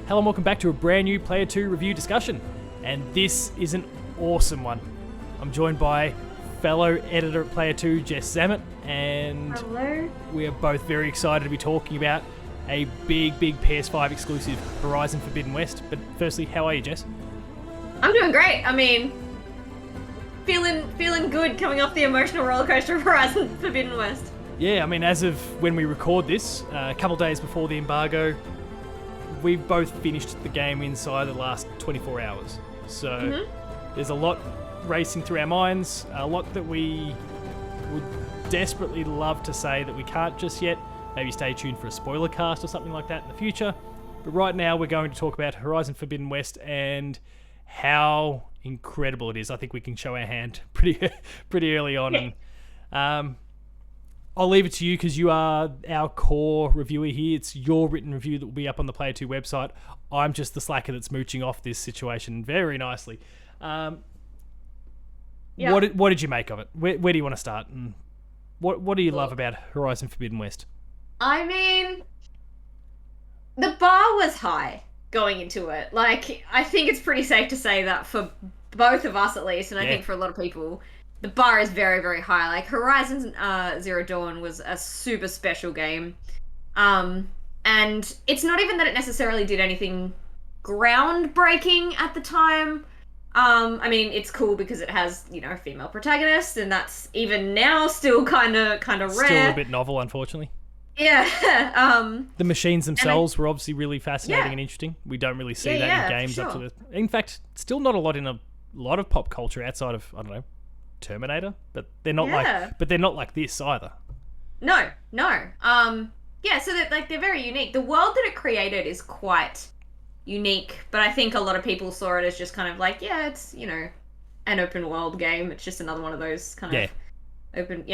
Hello and welcome back to a brand new Player 2 review discussion. And this is an awesome one. I'm joined by fellow editor at Player 2, Jess Zammit, and hello. We are both very excited to be talking about a big PS5 exclusive, Horizon Forbidden West. But firstly, how are you, Jess? I'm doing great. I mean, feeling good coming off the emotional rollercoaster of Horizon Forbidden West. Yeah, I mean, as of when we record this, a couple days before the embargo, we've both finished the game inside the last 24 hours. So there's a lot racing through our minds, a lot that we would desperately love to say that we can't just yet. Maybe stay tuned for a spoiler cast or something like that in the future. But right now we're going to talk about Horizon Forbidden West and how incredible it is. I think we can show our hand pretty early on. Yeah. And I'll leave it to you because you are our core reviewer here. It's your written review that will be up on the Player 2 website. I'm just the slacker that's mooching off this situation very nicely. What did you make of it? Where do you want to start? And what do you love about Horizon Forbidden West? I mean, the bar was high going into it. Like, I think it's pretty safe to say that for both of us at least, and I think for a lot of people, the bar is very, very high. Like, Horizon Zero Dawn was a super special game. And it's not even that it necessarily did anything groundbreaking at the time. I mean, it's cool because it has, a female protagonist, and that's even now still kind of rare. Still a bit novel, unfortunately. Yeah. The machines themselves were obviously really fascinating and interesting. We don't really see that in games up to this. In fact, still not a lot in a lot of pop culture outside of, I don't know, Terminator, but they're not like this either. No. So they're very unique. The world that it created is quite unique, but I think a lot of people saw it as just kind of like, it's, an open world game. It's just another one of those kind of open,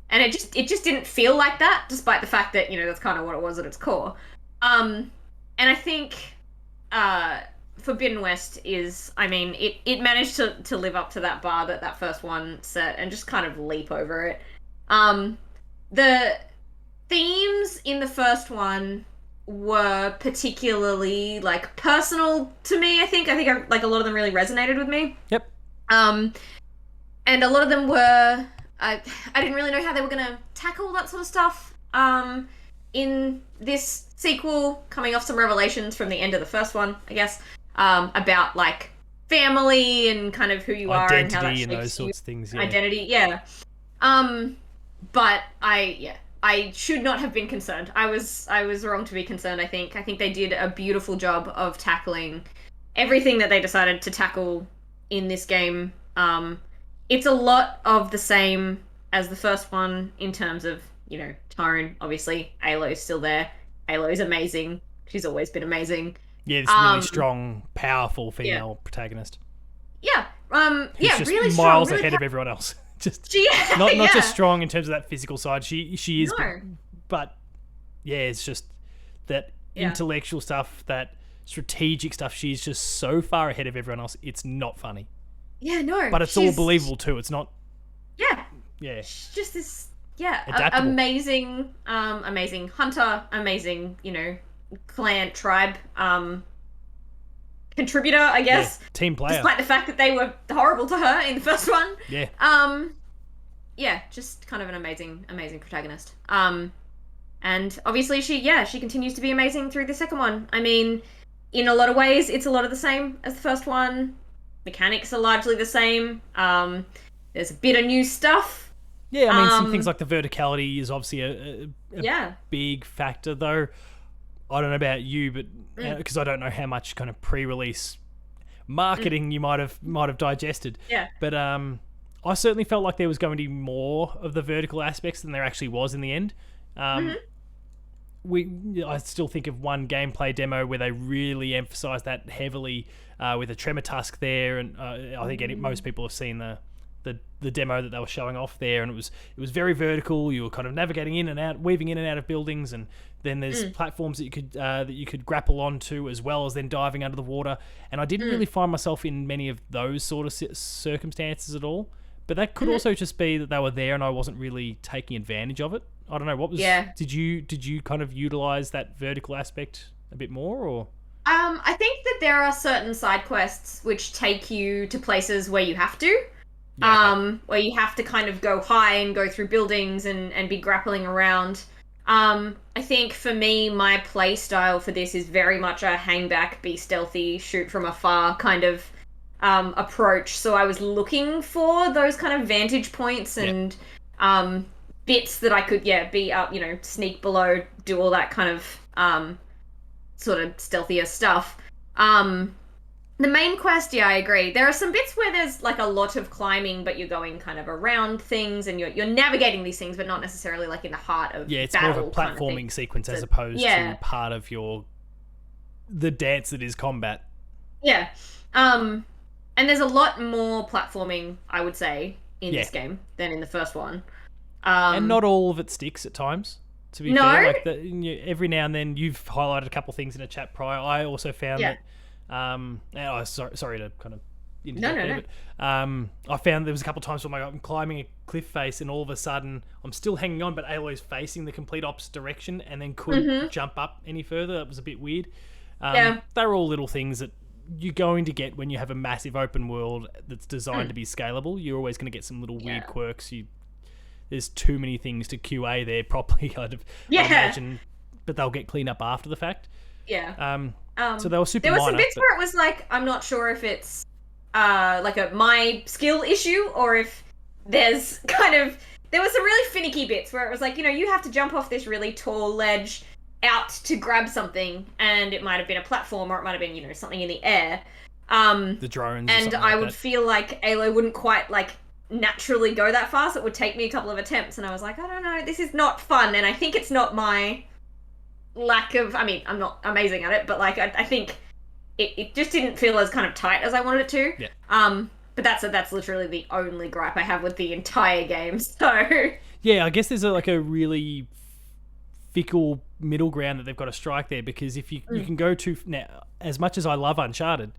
and it just didn't feel like that, despite the fact that, that's kind of what it was at its core. And I think Forbidden West is, I mean, it managed to live up to that bar that first one set and just kind of leap over it. The themes in the first one were particularly, like, personal to me, I think like a lot of them really resonated with me. Yep. And a lot of them were, I didn't really know how they were going to tackle that sort of stuff in this sequel, coming off some revelations from the end of the first one, I guess, about, like, family and kind of who you are and how that shapes and those sorts of things. Identity, but I should not have been concerned. I was wrong to be concerned, I think. I think they did a beautiful job of tackling everything that they decided to tackle in this game. It's a lot of the same as the first one in terms of, tone. Obviously, Aloy's still there. Aloy's amazing. She's always been amazing. Yeah, this really strong, powerful female protagonist. Who's just really strong, miles really ahead of everyone else. Not just strong in terms of that physical side. She is, but it's just that intellectual stuff, that strategic stuff. She's just so far ahead of everyone else. It's not funny. Yeah, no. But it's all believable too. It's not. Yeah. Yeah. She's just this. Adaptable. Amazing hunter. Amazing, clan tribe. Contributor, I guess. Yeah, team player. Despite the fact that they were horrible to her in the first one. Yeah. Just kind of an amazing protagonist. And obviously she continues to be amazing through the second one. I mean, in a lot of ways, it's a lot of the same as the first one. Mechanics are largely the same. There's a bit of new stuff. Yeah, I mean, some things like the verticality is obviously a big factor, though. I don't know about you, but because I don't know how much kind of pre-release marketing you might have digested. Yeah. But I certainly felt like there was going to be more of the vertical aspects than there actually was in the end. I still think of one gameplay demo where they really emphasised that heavily with a tremor tusk there, and I think most people have seen the demo that they were showing off there, and it was very vertical. You were kind of navigating in and out, weaving in and out of buildings, and then there's platforms that you could grapple onto, as well as then diving under the water. And I didn't really find myself in many of those sort of circumstances at all. But that could also just be that they were there and I wasn't really taking advantage of it. I don't know. What was? Did you kind of utilize that vertical aspect a bit more, or? I think that there are certain side quests which take you to places where you have to. Yeah, okay. Where you have to kind of go high and go through buildings and be grappling around. I think for me, my play style for this is very much a hang back, be stealthy, shoot from afar kind of approach. So I was looking for those kind of vantage points Yeah. and bits that I could, be up, sneak below, do all that kind of sort of stealthier stuff. The main quest, yeah, I agree. There are some bits where there's like a lot of climbing, but you're going kind of around things and you're navigating these things, but not necessarily like in the heart of Yeah, it's battle more of a kind of platforming thing. sequence as So, opposed yeah, to part of the dance that is combat. yeah. And there's a lot more platforming, I would say, in Yeah. this game than in the first one. And not all of it sticks at times, to be No, fair. Like every now and then, you've highlighted a couple of things in a chat prior. I also found yeah, that. Sorry to kind of no, interject no, there, no. but I found there was a couple of times where I'm climbing a cliff face, and all of a sudden I'm still hanging on, but Aloy's facing the complete opposite direction, and then couldn't jump up any further. That was a bit weird. Yeah. They're all little things that you're going to get when you have a massive open world that's designed to be scalable. You're always going to get some little weird quirks. There's too many things to QA there properly, I'd imagine, but they'll get cleaned up after the fact. Yeah. So they were super There were some minor, bits where it was like, I'm not sure if it's like a my skill issue or if there's there were some really finicky bits where it was like, you have to jump off this really tall ledge out to grab something, and it might have been a platform or it might have been, something in the air. the drones, And I would that. feel like Aloy wouldn't quite like naturally go that fast. It would take me a couple of attempts, and I was like, I don't know, this is not fun. And I think it's not my lack of, I'm not amazing at it, but like I think it just didn't feel as kind of tight as I wanted it to. Yeah. But that's literally the only gripe I have with the entire game. So Yeah, I guess there's a really fickle middle ground that they've got to strike there, because if you can go too now, as much as I love Uncharted,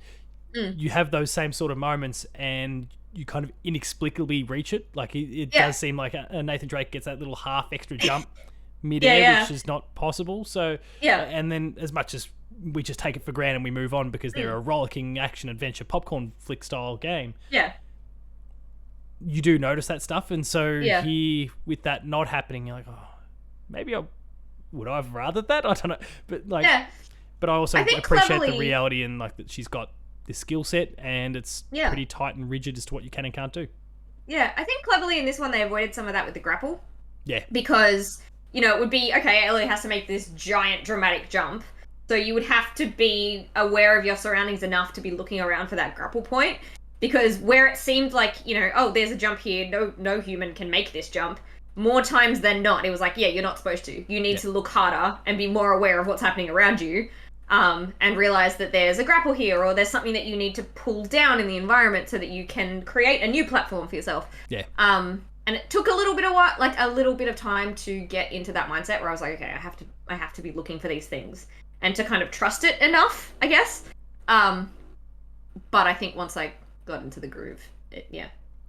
you have those same sort of moments and you kind of inexplicably reach it. Like it does seem like a Nathan Drake gets that little half extra jump mid-air, which is not possible. So and then as much as we just take it for granted and we move on because they're a rollicking action adventure popcorn flick style game. Yeah. You do notice that stuff, and so here with that not happening, you're like, oh, maybe would I have rathered that? I don't know, but but I also appreciate the reality and like that she's got this skill set and it's pretty tight and rigid as to what you can and can't do. Yeah, I think cleverly in this one they avoided some of that with the grapple. Yeah, because it would be okay. Ellie has to make this giant dramatic jump, so you would have to be aware of your surroundings enough to be looking around for that grapple point. Because where it seemed like oh, there's a jump here, no human can make this jump. More times than not, it was like, you're not supposed to. You need to look harder and be more aware of what's happening around you, and realize that there's a grapple here or there's something that you need to pull down in the environment so that you can create a new platform for yourself. Yeah. And it took a little bit of time to get into that mindset where I was like, okay, I have to be looking for these things and to kind of trust it enough, I guess. But I think once I got into the groove,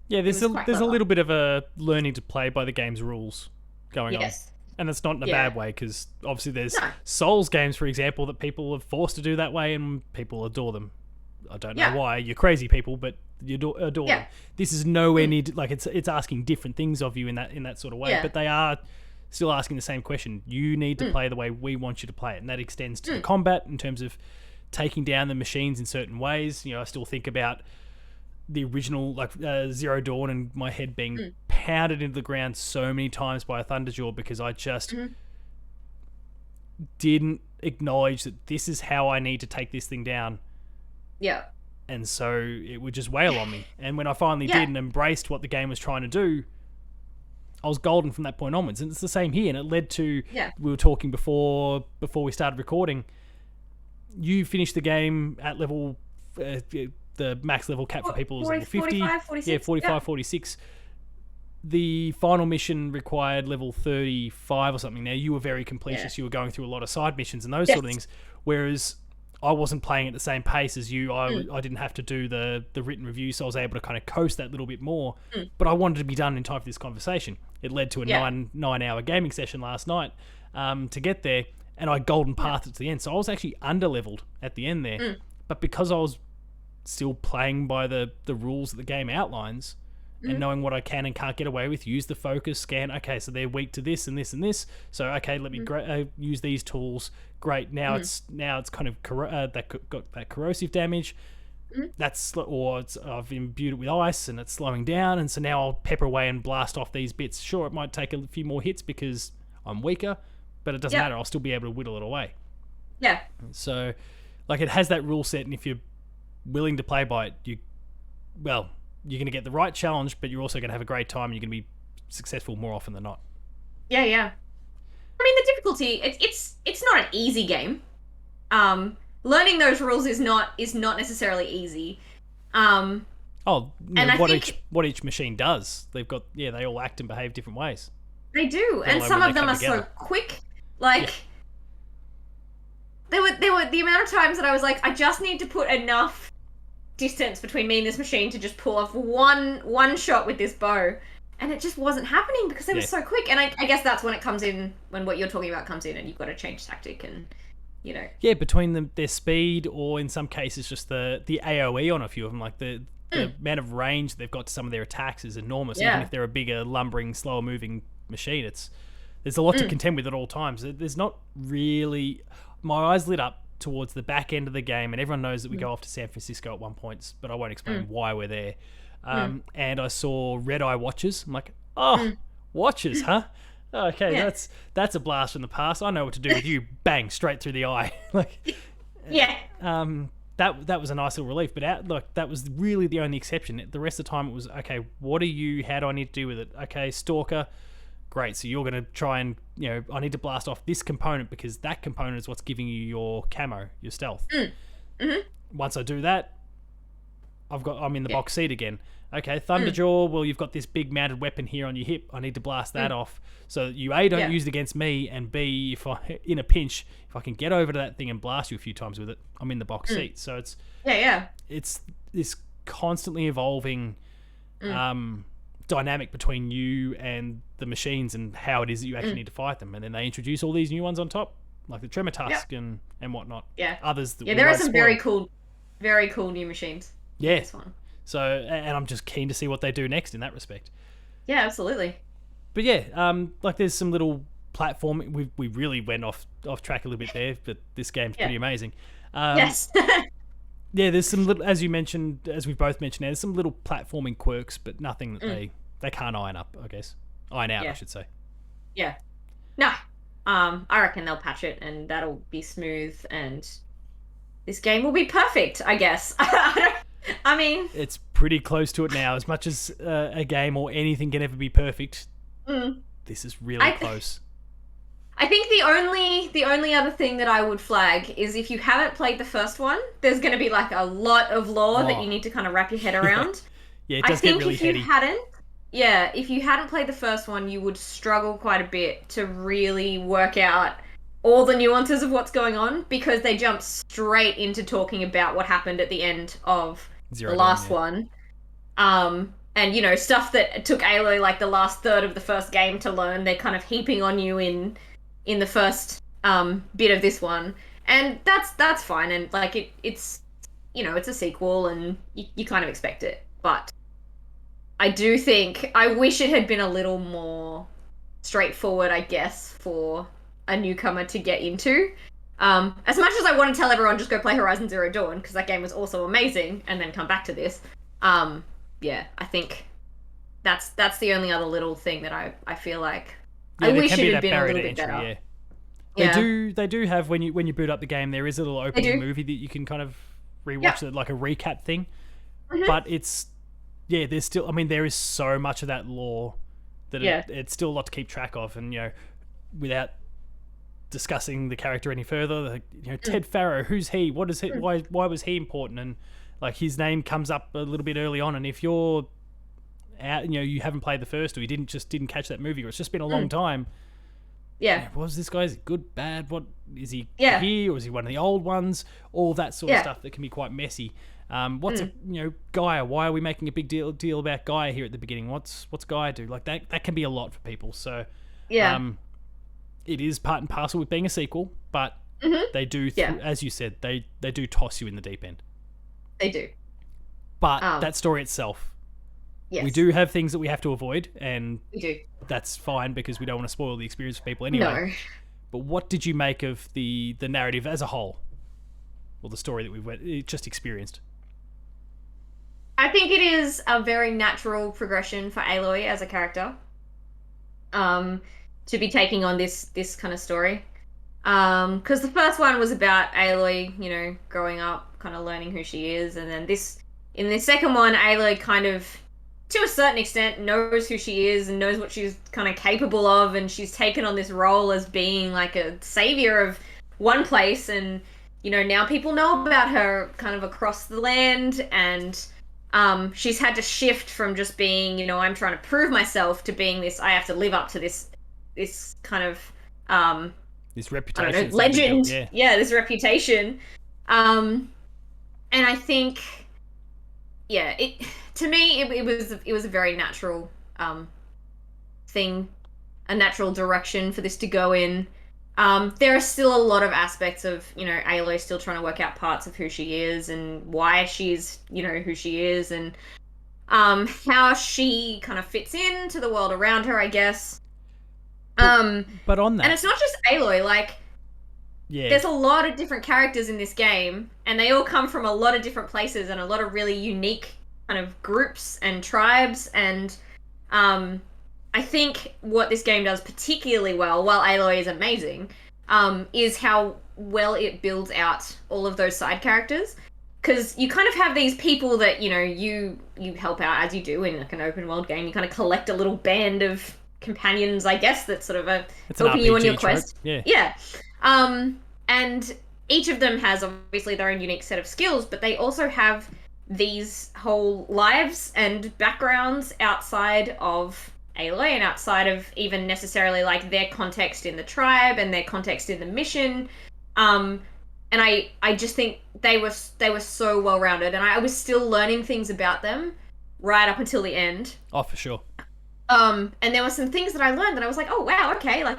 there's a little bit of a learning to play by the game's rules going on, and it's not in a bad way, because obviously there's Souls games, for example, that people are forced to do that way and people adore them. I don't know why, you're crazy people, but you adore them. This is nowhere near like it's asking different things of you in that sort of way, but they are still asking the same question. You need to play the way we want you to play it, and that extends to the combat in terms of taking down the machines in certain ways. I still think about the original Zero Dawn and my head being pounded into the ground so many times by a Thunderjaw because I just didn't acknowledge that this is how I need to take this thing down. Yeah. And so it would just wail on me. And when I finally did and embraced what the game was trying to do, I was golden from that point onwards. And it's the same here. And it led to, we were talking before we started recording, you finished the game at level... the max level cap for people is level 50. 45, 46. 45, 46. The final mission required level 35 or something. Now, you were very completist. You were going through a lot of side missions and those sort of things, whereas I wasn't playing at the same pace as you. I didn't have to do the written review, so I was able to kind of coast that little bit more. But I wanted to be done in time for this conversation. It led to a 9-hour gaming session last night to get there. and I golden pathed it to the end. So I was actually under-leveled at the end there. But because I was still playing by the rules that the game outlines and knowing what I can and can't get away with, use the focus, scan, okay, so they're weak to this and this and this. So, okay, let me use these tools. Great, now it's kind of got that corrosive damage. I've imbued it with ice and it's slowing down, and so now I'll pepper away and blast off these bits. Sure, it might take a few more hits because I'm weaker, but it doesn't matter. I'll still be able to whittle it away. Yeah. So, like, it has that rule set, and if you're willing to play by it, you're going to get the right challenge, but you're also going to have a great time, and you're going to be successful more often than not. Yeah. I mean, the difficulty, it's not an easy game. Learning those rules is not necessarily easy. What each machine does, they've got they all act and behave different ways. They do, and some of them are so quick. Like there were the amount of times that I was like, I just need to put enough distance between me and this machine to just pull off one shot with this bow, and it just wasn't happening because they were so quick. And I guess that's when it comes in, when what you're talking about comes in, and you've got to change tactic and. Between their speed, or in some cases just the AoE on a few of them, like the amount of range they've got to some of their attacks is enormous. Even if they're a bigger, lumbering, slower moving machine, there's a lot to contend with at all times. There's not really. My eyes lit up towards the back end of the game, and everyone knows that we go off to San Francisco at one point, but I won't explain why we're there. And I saw red eye watches. I'm like, watches, huh? Okay, that's a blast from the past. I know what to do with you. Bang, straight through the eye. That was a nice little relief. But that was really the only exception. The rest of the time it was, okay, what are you? How do I need to do with it? Okay, stalker, great. So you're going to try and I need to blast off this component because that component is what's giving you your camo, your stealth. Once I do that, I'm in the box seat again. Okay, Thunderjaw, well, you've got this big mounted weapon here on your hip. I need to blast that off so that you, A, don't use it against me, and B, if I, in a pinch, if I can get over to that thing and blast you a few times with it, I'm in the box seat. So it's it's this constantly evolving dynamic between you and the machines and how it is that you actually need to fight them. And then they introduce all these new ones on top, like the Tremor Tusk and whatnot. Others that there are some very cool new machines. Yeah. This one. So, and I'm just keen to see what they do next in that respect. Yeah, absolutely. But like there's some little platform. We really went off track a little bit there, but this game's pretty amazing. Yes. There's some little, as you mentioned, as we've both mentioned, there's some little platforming quirks, but nothing that they can't iron up, I guess. Iron out, I should say. Yeah. No. I reckon they'll patch it, and that'll be smooth, and this game will be perfect, I guess. I mean, it's pretty close to it now. As much as a game or anything can ever be perfect, this is really close. I think the only other thing that I would flag is if you haven't played the first one, there's going to be like a lot of lore that you need to kind of wrap your head around. It does get really heady. If you hadn't played the first one, you would struggle quite a bit to really work out all the nuances of what's going on, because they jump straight into talking about what happened at the end of the last one. And, stuff that took Aloy like the last third of the first game to learn, they're kind of heaping on you in the first bit of this one. And that's fine. And, like, it's it's a sequel and you kind of expect it. But I do think, I wish it had been a little more straightforward, I guess, for a newcomer to get into. As much as I want to tell everyone just go play Horizon Zero Dawn, because that game was also amazing, and then come back to this, I think that's the only other little thing that I feel like I wish it had been a little bit better. They do have, when you boot up the game, there is a little opening movie that you can kind of rewatch it, like a recap thing. But it's there's still, I mean, there is so much of that lore that it's still a lot to keep track of, and without discussing the character any further, Ted Farrow, who's he? What is he? Why was he important? And like his name comes up a little bit early on, and if you're out, you haven't played the first, or you didn't catch that movie, or it's just been a long time. What was this guy? Is he good, bad? What is he here, or is he one of the old ones? All that sort of stuff that can be quite messy. What's Gaia? Why are we making a big deal about Gaia here at the beginning? What's Gaia do? Like that can be a lot for people. So it is part and parcel with being a sequel, but they do, as you said, they do toss you in the deep end. They do. But that story itself, yes. we do have things that we have to avoid, and we do. That's fine because we don't want to spoil the experience for people anyway. No. But what did you make of the narrative as a whole? Or the story that we've just experienced? I think it is a very natural progression for Aloy as a character. To be taking on this kind of story. Because the first one was about Aloy, growing up, kind of learning who she is, and then in the second one, Aloy kind of, to a certain extent, knows who she is and knows what she's kind of capable of, and she's taken on this role as being like a savior of one place, and now people know about her kind of across the land, and she's had to shift from just being, I'm trying to prove myself, to being this, I have to live up to this kind of this reputation, legend. This reputation. And I think, to me it was a very natural thing, a natural direction for this to go in. There are still a lot of aspects of, Aloy still trying to work out parts of who she is and why she's, who she is, and how she kind of fits into the world around her, I guess. But on that... And it's not just Aloy, there's a lot of different characters in this game, and they all come from a lot of different places and a lot of really unique kind of groups and tribes, and I think what this game does particularly well, while Aloy is amazing, is how well it builds out all of those side characters. Because you kind of have these people that, you help out as you do in like an open world game. You kind of collect a little band of companions, I guess, that sort of helping you on your quest. Yeah. And each of them has obviously their own unique set of skills, but they also have these whole lives and backgrounds outside of Aloy and outside of even necessarily like their context in the tribe and their context in the mission. And I just think they were so well rounded, and I was still learning things about them right up until the end. Oh, for sure. And there were some things that I learned that I was like, oh wow, okay, like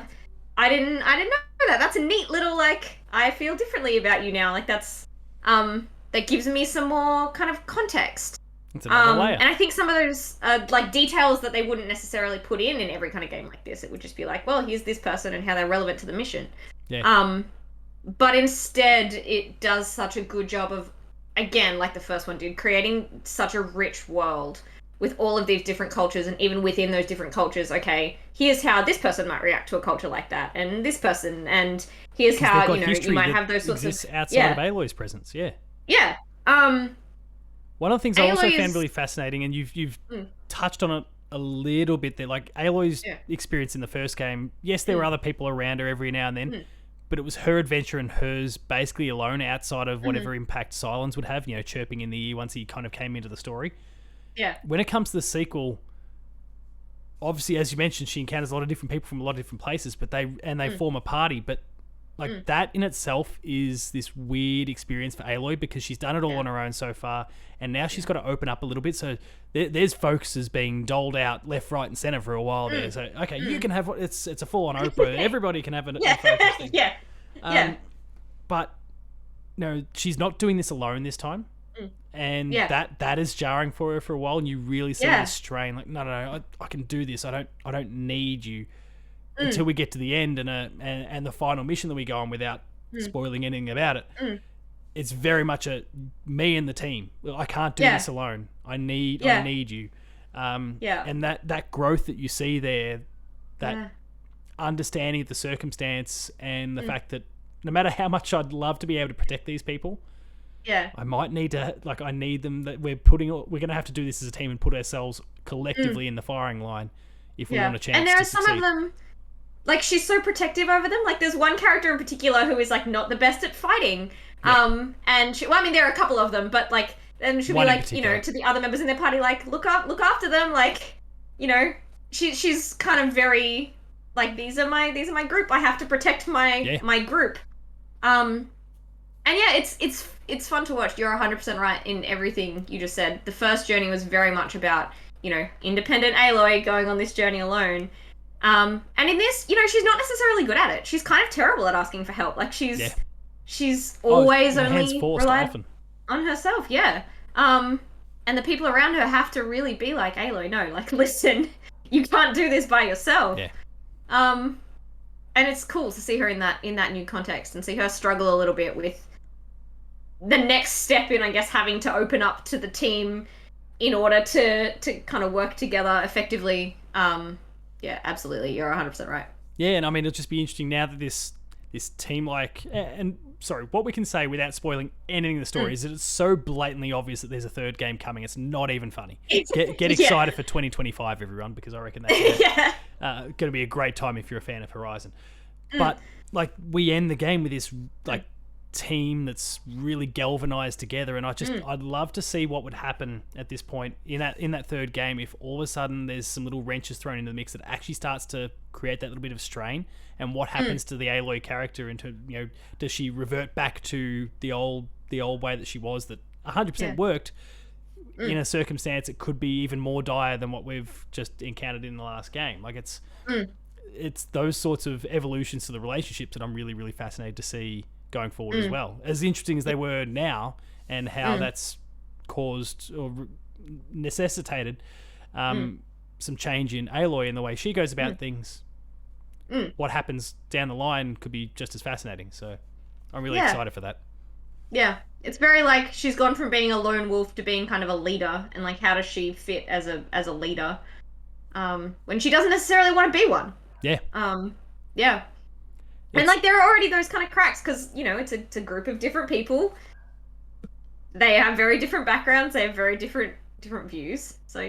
I didn't know that. That's a neat little, like, I feel differently about you now. Like that's that gives me some more kind of context. It's another layer. And I think some of those like details that they wouldn't necessarily put in every kind of game like this. It would just be like, well, here's this person and how they're relevant to the mission. Yeah. But instead, it does such a good job of, again, like the first one did, creating such a rich world with all of these different cultures, and even within those different cultures, okay, here's how this person might react to a culture like that, and this person, and here's how, you might have those sorts of... outside of Aloy's presence, yeah. Yeah. One of the things I also found really fascinating, and you've touched on it a little bit there, like Aloy's experience in the first game, yes, there were other people around her every now and then, but it was her adventure and hers basically alone outside of whatever impact Silence would have, chirping in the ear once he kind of came into the story. Yeah. When it comes to the sequel, obviously, as you mentioned, she encounters a lot of different people from a lot of different places, but they form a party, but like that in itself is this weird experience for Aloy because she's done it all on her own so far, and now she's got to open up a little bit. So there's focuses being doled out left, right, and center for a while there. So okay, you can have it's a full on Oprah. Everybody can have a focus thing. But no, she's not doing this alone this time, and that is jarring for her for a while, and you really see this strain. Like no, I can do this. I don't need you. Until we get to the end and the final mission that we go on without spoiling anything about it. It's very much a me and the team. I can't do this alone. I need you. And that growth that you see there, that understanding of the circumstance and the fact that no matter how much I'd love to be able to protect these people, I might need to, like, I need them, that we're going to have to do this as a team and put ourselves collectively in the firing line if we want a chance to succeed. And there are some of them, like, she's so protective over them. Like, there's one character in particular who is, like, not the best at fighting. And she, well, I mean, there are a couple of them, but, like, and she'll be like, to the other members in their party, like, look after them. Like, she's kind of very, like, these are my group. I have to protect my group. And yeah, it's fun to watch. You're 100% right in everything you just said. The first journey was very much about, independent Aloy going on this journey alone. And in this, she's not necessarily good at it. She's kind of terrible at asking for help. Like she's always only relied often on herself. Yeah. And the people around her have to really be like, Aloy, no, like, listen, you can't do this by yourself. Yeah. And it's cool to see her in that new context and see her struggle a little bit with the next step in, I guess, having to open up to the team in order to kind of work together effectively. Yeah, absolutely. You're 100% right. Yeah, and I mean, it'll just be interesting now that this team, like, and sorry, what we can say without spoiling anything in the story is that it's so blatantly obvious that there's a third game coming. It's not even funny. Get excited for 2025, everyone, because I reckon that's going to be a great time if you're a fan of Horizon. But like, we end the game with this like team that's really galvanized together, and I'd love to see what would happen at this point in that third game if all of a sudden there's some little wrenches thrown into the mix that actually starts to create that little bit of strain, and what happens to the Aloy character into, does she revert back to the old way that she was, that 100% worked in a circumstance it could be even more dire than what we've just encountered in the last game. Like, it's those sorts of evolutions to the relationships that I'm really, really fascinated to see going forward as well. As interesting as they were now, and how that's caused or necessitated some change in Aloy and the way she goes about things. What happens down the line could be just as fascinating. So I'm really excited for that. Yeah, it's very like she's gone from being a lone wolf to being kind of a leader, and like, how does she fit as a leader when she doesn't necessarily want to be one? Yeah. Yeah. And like, there are already those kind of cracks because it's a group of different people. They have very different backgrounds. They have very different views. So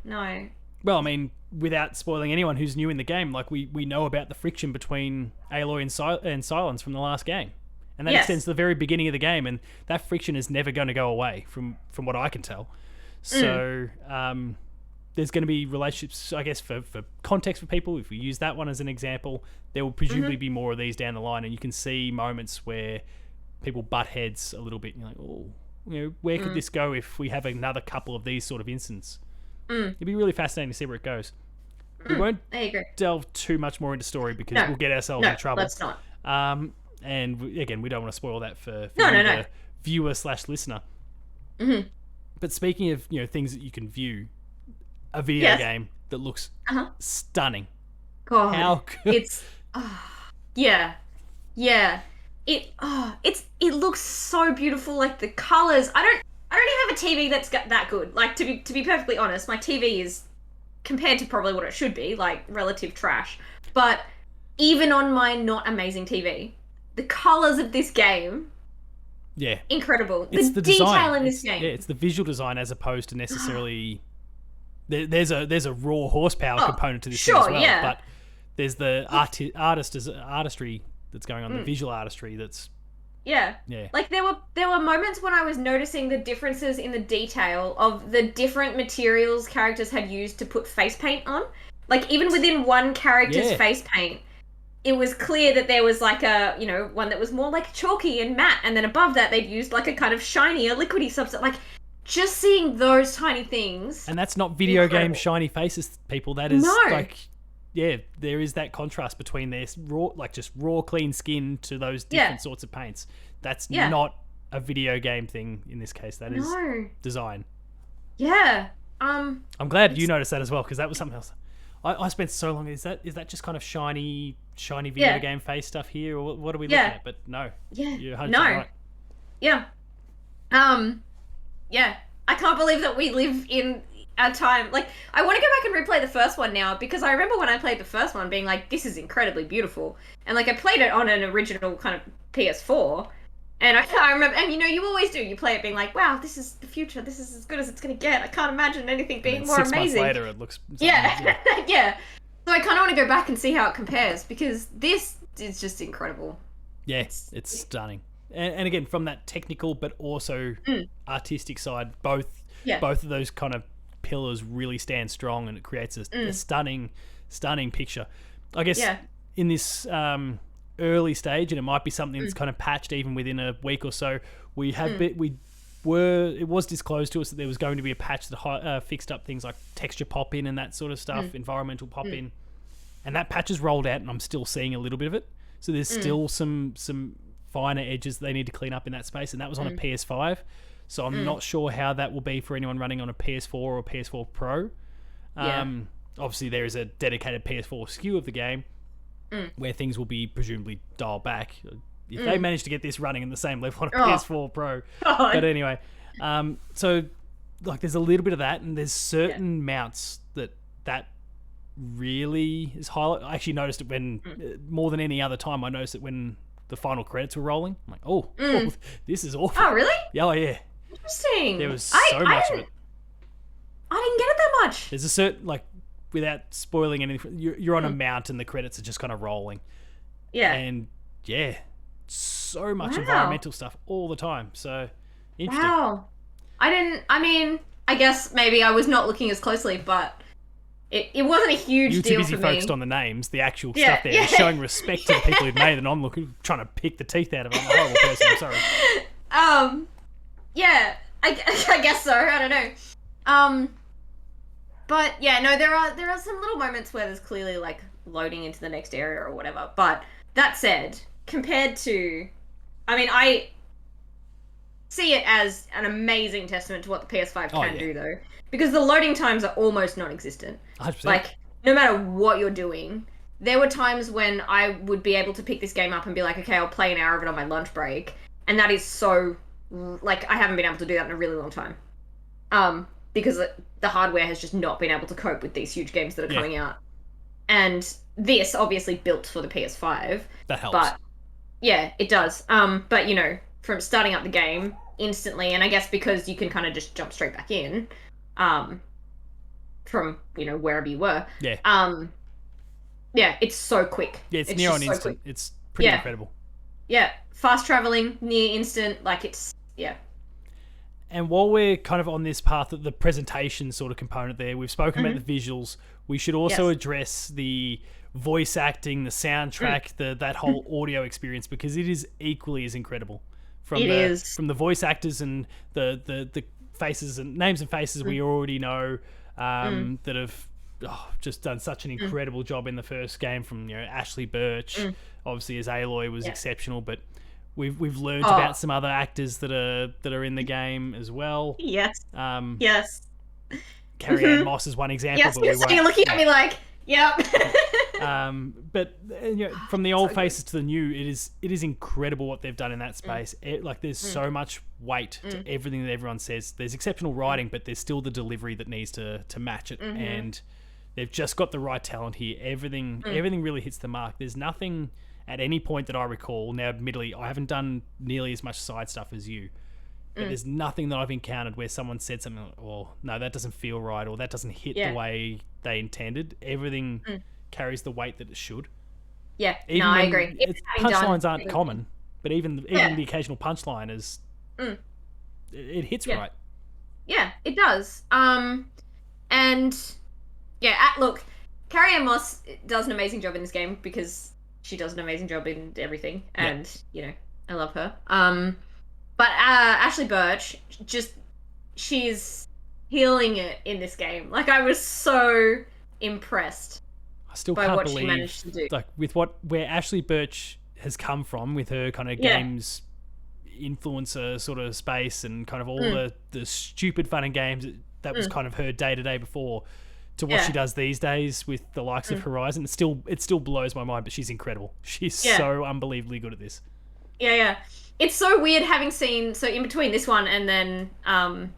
no. Well, I mean, without spoiling anyone who's new in the game, like, we know about the friction between Aloy and Silence from the last game, and that extends to the very beginning of the game, and that friction is never going to go away from what I can tell. So there's going to be relationships, I guess, for context for people. If we use that one as an example, there will presumably be more of these down the line, and you can see moments where people butt heads a little bit, and you're like, oh, where could this go if we have another couple of these sort of instances? It'd be really fascinating to see where it goes. We won't delve too much more into story because we'll get ourselves in trouble. Let's not. And again, we don't want to spoil that for the viewer/listener. But speaking of things that you can view, a video game that looks stunning. God, how good! It's it looks so beautiful. Like, the colors. I don't even have a TV that's got that good. Like, to be perfectly honest, my TV is, compared to probably what it should be, like, relative trash. But even on my not amazing TV, the colors of this game, incredible. It's the detail design in this game. Yeah, it's the visual design as opposed to necessarily. There's a raw horsepower component to this thing as well, but there's the artistry that's going on, the visual artistry that's. Yeah. Like, there were moments when I was noticing the differences in the detail of the different materials characters had used to put face paint on. Like, even within one character's face paint, it was clear that there was like a, one that was more like chalky and matte, and then above that they'd used like a kind of shiny or liquidy substance. Like, just seeing those tiny things. And that's not video game shiny faces, people. That is like, there is that contrast between their raw, like, just raw, clean skin to those different sorts of paints. That's not a video game thing in this case. That is design. Yeah. I'm glad you noticed that as well, because that was something else. I spent so long. Is that just kind of shiny video game face stuff here, or what are we looking at? But no. Yeah. You're 100% right. Yeah. Yeah. I can't believe that we live in a time, like, I want to go back and replay the first one now, because I remember when I played the first one being like, this is incredibly beautiful, and like, I played it on an original kind of PS4, and I remember, and you always do, you play it being like, wow, this is the future, this is as good as it's gonna get, I can't imagine anything being more 6 amazing. months later it looks yeah. So I kind of want to go back and see how it compares, because this is just incredible. Yeah, it's stunning. And again, from that technical but also artistic side, both of those kind of pillars really stand strong, and it creates a stunning picture. I guess in this early stage, and it might be something that's kind of patched even within a week or so, it was disclosed to us that there was going to be a patch that fixed up things like texture pop-in and that sort of stuff, environmental pop-in. And that patch is rolled out, and I'm still seeing a little bit of it. So there's still some finer edges they need to clean up in that space, and that was on a PS5. So I'm not sure how that will be for anyone running on a PS4 or a PS4 Pro. Obviously, there is a dedicated PS4 SKU of the game where things will be presumably dialed back. If they manage to get this running in the same level on a PS4 Pro. God. But anyway, so like there's a little bit of that, and there's certain mounts that really is highlight. I actually noticed it when more than any other time. I noticed it when the final credits were rolling. I'm like, oh, this is awful. Oh, really? Yeah, oh, yeah. Interesting. There was so much of it. I didn't get it that much. There's a certain, like, without spoiling anything, you're on a mount and the credits are just kind of rolling. Yeah. And yeah, so much environmental stuff all the time. So interesting. Wow. I mean, I guess maybe I was not looking as closely, but it wasn't a huge You're deal too busy for focused me. on the names, the actual stuff there, showing respect to the people who've made it, and I'm trying to pick the teeth out of it. I'm a horrible person, I'm sorry. Yeah, I guess so. I don't know. But yeah, no, there are some little moments where there's clearly like loading into the next area or whatever. But that said, compared to, I mean, I see it as an amazing testament to what the PS5 can do, though, because the loading times are almost non-existent. 100%. Like, no matter what you're doing, there were times when I would be able to pick this game up and be like, okay, I'll play an hour of it on my lunch break, and that is so, like, I haven't been able to do that in a really long time. Because the hardware has just not been able to cope with these huge games that are coming out. And this, obviously, built for the PS5. That helps. But, yeah, it does. But, you know, from starting up the game instantly, and I guess because you can kind of just jump straight back in, from, you know, wherever you were. Yeah. Yeah, it's so quick. Yeah, it's near on instant. It's pretty incredible. Yeah, fast traveling, near instant, like it's, And while we're kind of on this path of the presentation sort of component there, we've spoken about the visuals. We should also address the voice acting, the soundtrack, that whole audio experience, because it is equally as incredible. From the voice actors and the faces and names and faces we already know that have just done such an incredible job in the first game. From, you know, Ashley Birch, obviously as Aloy was exceptional, but we've learned about some other actors that are in the game as well. Yes. Yes. Carrie-Anne Moss is one example. Yes, but you're looking at me like, yep. But you know, from the old faces to the new, it is incredible what they've done in that space. There's so much weight to everything that everyone says. There's exceptional writing, but there's still the delivery that needs to match it, and they've just got the right talent here. Everything really hits the mark. There's nothing at any point that I recall. Now, admittedly, I haven't done nearly as much side stuff as you, but there's nothing that I've encountered where someone said something like, oh, no, that doesn't feel right, or that doesn't hit the way they intended. Everything carries the weight that it should. Yeah, I agree. Punchlines aren't common, but even the occasional punchline is... It hits right. Yeah, it does. And... yeah, look, Carrie-Anne Moss does an amazing job in this game, because she does an amazing job in everything, and, you know, I love her. But Ashley Birch, she's healing it in this game. Like, I was so impressed by what she managed to do. Like, with where Ashley Birch has come from, with her kind of games influencer sort of space, and kind of all the stupid fun and games that was kind of her day-to-day before, to what she does these days with the likes of Horizon. It still blows my mind, but she's incredible. She's so unbelievably good at this. Yeah. It's so weird having seen, so in between this one and then and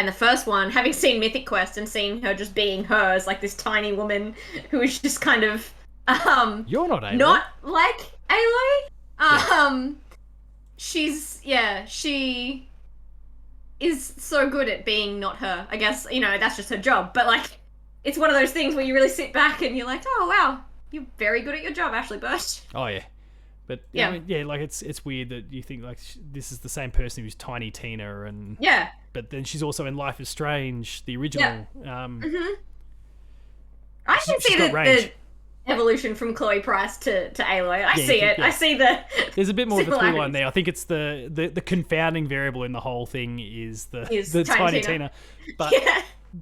the first one, having seen Mythic Quest and seeing her just being her as like this tiny woman who is just kind of you're not Aloy. Not like Aloy. She is so good at being not her. I guess, you know, that's just her job. But, like, it's one of those things where you really sit back and you're like, oh, wow, you're very good at your job, Ashley Birch. Oh, yeah. But, I mean, like, it's weird that you think, like, this is the same person who's Tiny Tina, and... yeah. But then she's also in Life is Strange, the original. I can see the evolution from Chloe Price to Aloy. I see it. I see the... There's a bit more of a through line there. I think it's the confounding variable in the whole thing is the Tiny Tina.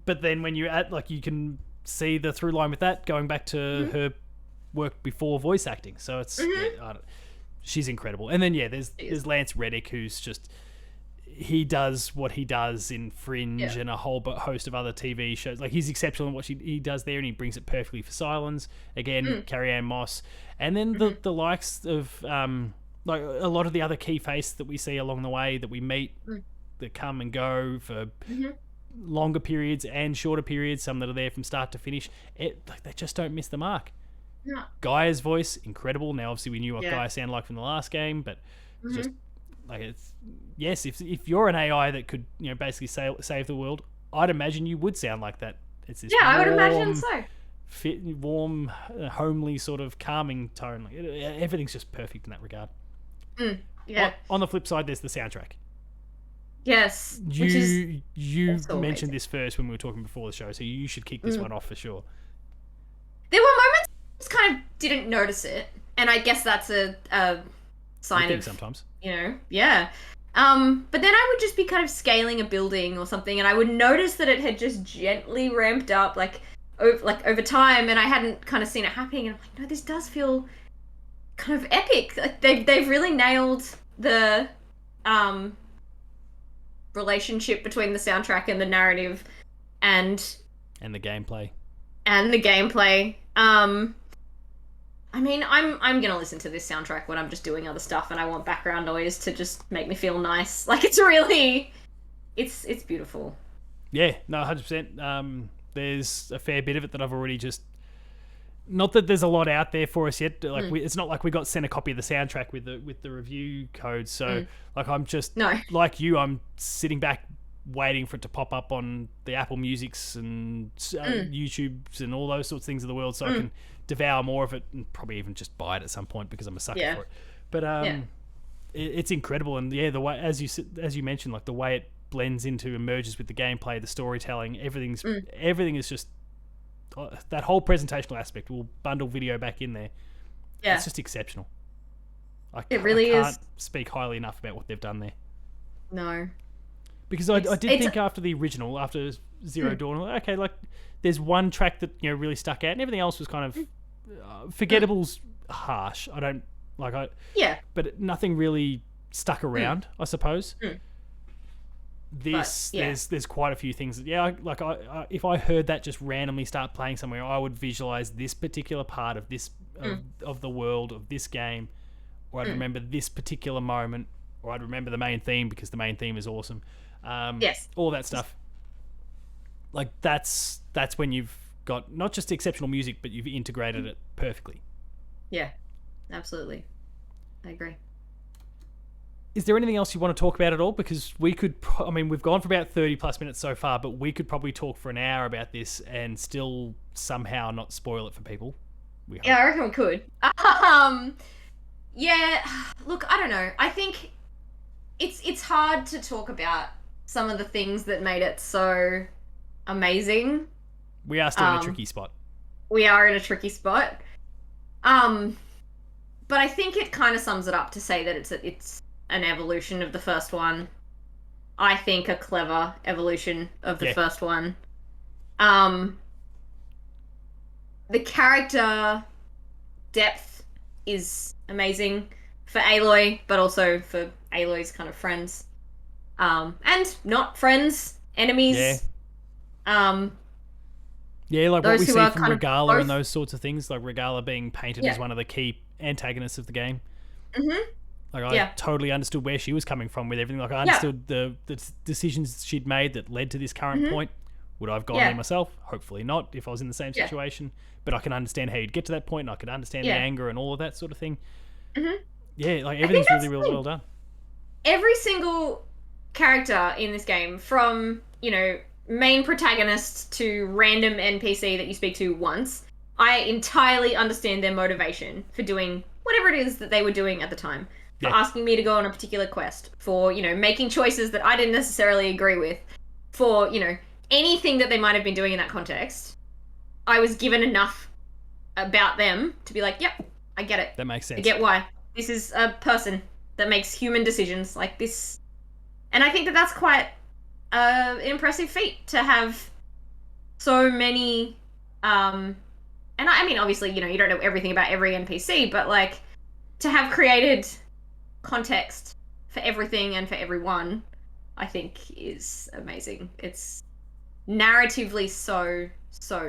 But then when you're at, like, you can see the through line with that going back to her work before voice acting. So it's she's incredible. And then there's Lance Reddick, who's just, he does what he does in Fringe and a whole host of other TV shows. Like, he's exceptional in what he does there, and he brings it perfectly for Silence. Again, Carrie-Anne Moss. And then the likes of like a lot of the other key faces that we see along the way that we meet that come and go for longer periods and shorter periods, some that are there from start to finish. They just don't miss the mark. No. Gaia's voice, incredible. Now, obviously, we knew what Gaia sounded like from the last game, but just like, it's, yes, if you're an AI that could, you know, basically save the world, I'd imagine you would sound like that. It's this I would imagine so. Warm, homely, sort of calming tone. Like, everything's just perfect in that regard. On the flip side, there's the soundtrack. Yes. You mentioned this first when we were talking before the show, so you should kick this one off for sure. There were moments I just kind of didn't notice it, and I guess that's a sign of, sometimes, you know, but then I would just be kind of scaling a building or something, and I would notice that it had just gently ramped up, like over time, and I hadn't kind of seen it happening, and I'm like, no, this does feel kind of epic. Like, they've really nailed the relationship between the soundtrack and the narrative, and the gameplay. I mean, I'm gonna listen to this soundtrack when I'm just doing other stuff, and I want background noise to just make me feel nice. Like, it's really, it's beautiful. Yeah, no, 100%. There's a fair bit of it that I've already just, not that there's a lot out there for us yet. Like, it's not like we got sent a copy of the soundtrack with the review code. So like, I'm just like you. I'm sitting back waiting for it to pop up on the Apple Musics and YouTubes and all those sorts of things of the world, so I can devour more of it and probably even just buy it at some point because I'm a sucker for it. But it's incredible, and the way, as you mentioned, like the way it blends into and merges with the gameplay, the storytelling, everything is just that whole presentational aspect. We'll bundle video back in there. Yeah, it's just exceptional. It really I can't speak highly enough about what they've done there. No. Because I did think after the original, after Zero Dawn, okay, like, there's one track that, you know, really stuck out, and everything else was kind of forgettable's harsh. I don't like but nothing really stuck around, I suppose. There's quite a few things that, I if I heard that just randomly start playing somewhere, I would visualize this particular part of this of the world of this game, or I'd remember this particular moment, or I'd remember the main theme because the main theme is awesome. All that stuff. Like, that's when you've got not just exceptional music, but you've integrated it perfectly. Yeah, absolutely. I agree. Is there anything else you want to talk about at all? Because we could, we've gone for about 30 plus minutes so far, but we could probably talk for an hour about this and still somehow not spoil it for people. I reckon we could. Look, I don't know. I think it's hard to talk about some of the things that made it so amazing. We are still in a tricky spot. We are in a tricky spot. But I think it kind of sums it up to say that it's an evolution of the first one. I think a clever evolution of the first one. The character depth is amazing for Aloy, but also for Aloy's kind of friends. And not friends, enemies. Like what we see from Regala and those sorts of things, like Regala being painted as one of the key antagonists of the game. Like, I totally understood where she was coming from with everything. Like, I understood the decisions she'd made that led to this current point. Would I have gone there myself? Hopefully not, if I was in the same situation. But I can understand how you'd get to that point, and I can understand the anger and all of that sort of thing. Like, everything's really well done. Every single character in this game, from, you know, main protagonist to random NPC that you speak to once, I entirely understand their motivation for doing whatever it is that they were doing at the time. For asking me to go on a particular quest, for, you know, making choices that I didn't necessarily agree with, for, you know, anything that they might have been doing in that context. I was given enough about them to be like, yep, I get it. That makes sense. I get why. This is a person that makes human decisions like this. And I think that that's quite an impressive feat, to have so many And I mean, obviously, you don't know everything about every NPC, but like to have created context for everything and for everyone, I think is amazing. It's narratively so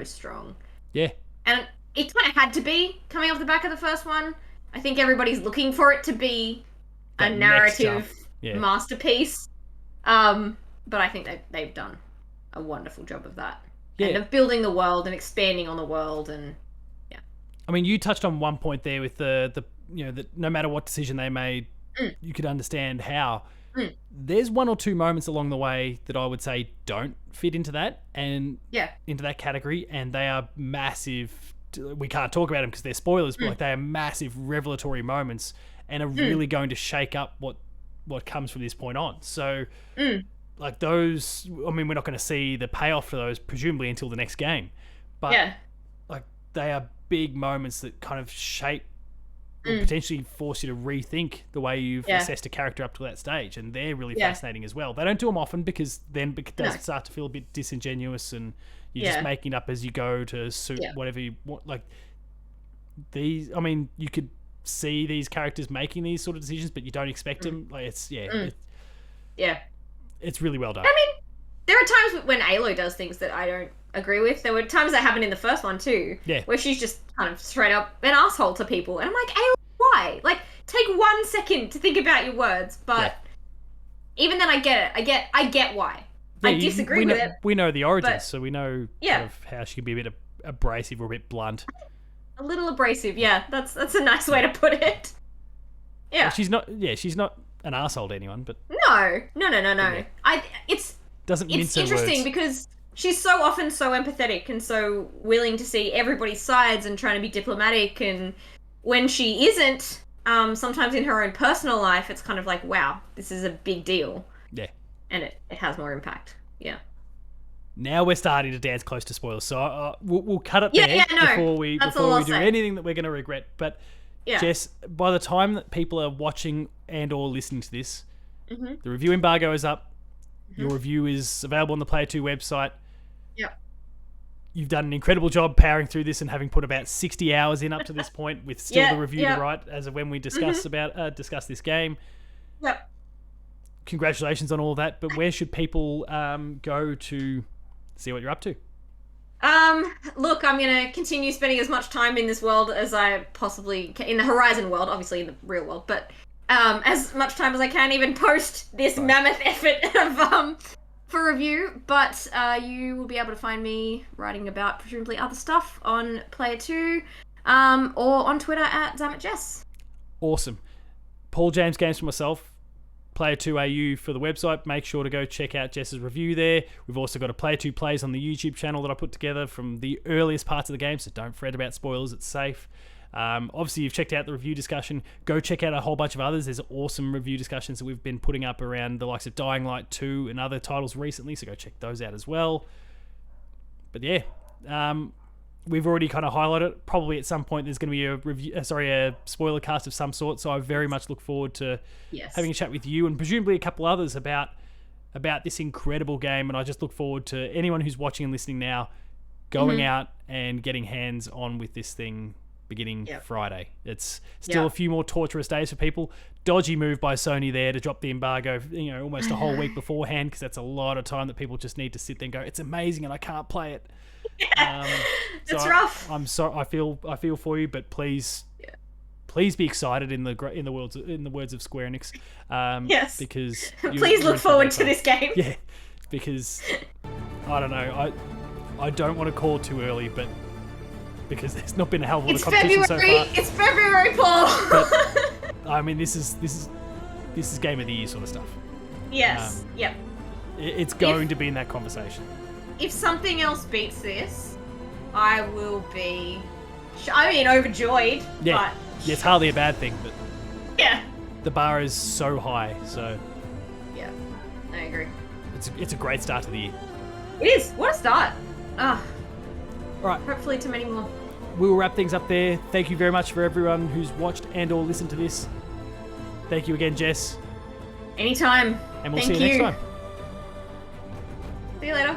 strong. Yeah. And it kind of had to be coming off the back of the first one. I think everybody's looking for it to be That a next jump. narrative Yeah. masterpiece. But I think they've done a wonderful job of that. Yeah. And of building the world and expanding on the world. And I mean, you touched on one point there with the that no matter what decision they made, you could understand how. There's one or two moments along the way that I would say don't fit into that and into that category, and they are massive. We can't talk about them because they're spoilers, but like they are massive revelatory moments and are really going to shake up what comes from this point on. So, like those, I mean, we're not going to see the payoff for those presumably until the next game, but like they are big moments that kind of shape or potentially force you to rethink the way you've assessed a character up to that stage, and they're really fascinating as well. They don't do them often because then it does start to feel a bit disingenuous and you're just making it up as you go to suit whatever you want. Like these, I mean, you could see these characters making these sort of decisions, but you don't expect them. Like it's it's really well done. I mean, there are times when Aloy does things that I don't agree with. There were times that happened in the first one too, where she's just kind of straight up an asshole to people, and I'm like, Aloy, why? Like, take 1 second to think about your words. But even then, I get it. I get why. I disagree with it. We know the origins, so we know kind of how she can be a bit abrasive or a bit blunt. A little abrasive, yeah. That's a nice way to put it. Yeah. Well, she's not an asshole to anyone, but no. Yeah. It's mince her interesting words. because she's so often so empathetic and so willing to see everybody's sides and trying to be diplomatic, and when she isn't, sometimes in her own personal life, it's kind of like, wow, this is a big deal. Yeah. And it has more impact. Yeah. Now we're starting to dance close to spoilers, so we'll cut it there before we do anything that we're going to regret. But Jess, by the time that people are watching and or listening to this, the review embargo is up. Your review is available on the Player 2 website. Yep. You've done an incredible job powering through this and having put about 60 hours in up to this point with still the review to write as of when we discuss this game. Yep. Congratulations on all of that, but where should people go to see what you're up to? Look, I'm going to continue spending as much time in this world as I possibly can, in the Horizon world, obviously in the real world, but as much time as I can, even post this mammoth effort of for review. But you will be able to find me writing about presumably other stuff on Player 2 or on Twitter at @Jess. Awesome. Paul James Games for myself. Player 2 AU for the website. Make sure to go check out Jess's review there. We've also got a Player 2 Plays on the YouTube channel that I put together from the earliest parts of the game, so don't fret about spoilers, it's safe. Obviously, you've checked out the review discussion. Go check out a whole bunch of others. There's awesome review discussions that we've been putting up around the likes of Dying Light 2 and other titles recently, so go check those out as well. But yeah, we've already kind of highlighted it. Probably at some point there's going to be a spoiler cast of some sort, so I very much look forward to having a chat with you and presumably a couple others about this incredible game, and I just look forward to anyone who's watching and listening now going out and getting hands on with this thing beginning Friday. It's still a few more torturous days for people. Dodgy move by Sony there to drop the embargo, almost a whole week beforehand, because that's a lot of time that people just need to sit there and go, it's amazing and I can't play it. It's rough. I'm sorry. I feel for you, but please be excited in the words of Square Enix. Yes. Because please look forward to this game. Yeah, because I don't know. I don't want to call too early, but because there's not been a hell of a lot of competition so far. It's February, Paul. But, I mean, this is Game of the Year sort of stuff. Yes. Yep. It's going to be in that conversation. If something else beats this, I will be, overjoyed. Yeah. But it's hardly a bad thing, but yeah, the bar is so high. So yeah, I agree. It's a great start to the year. It is. What a start. All right. Hopefully to many more. We will wrap things up there. Thank you very much for everyone who's watched and or listened to this. Thank you again, Jess. Anytime. And we'll see you next time. See you later.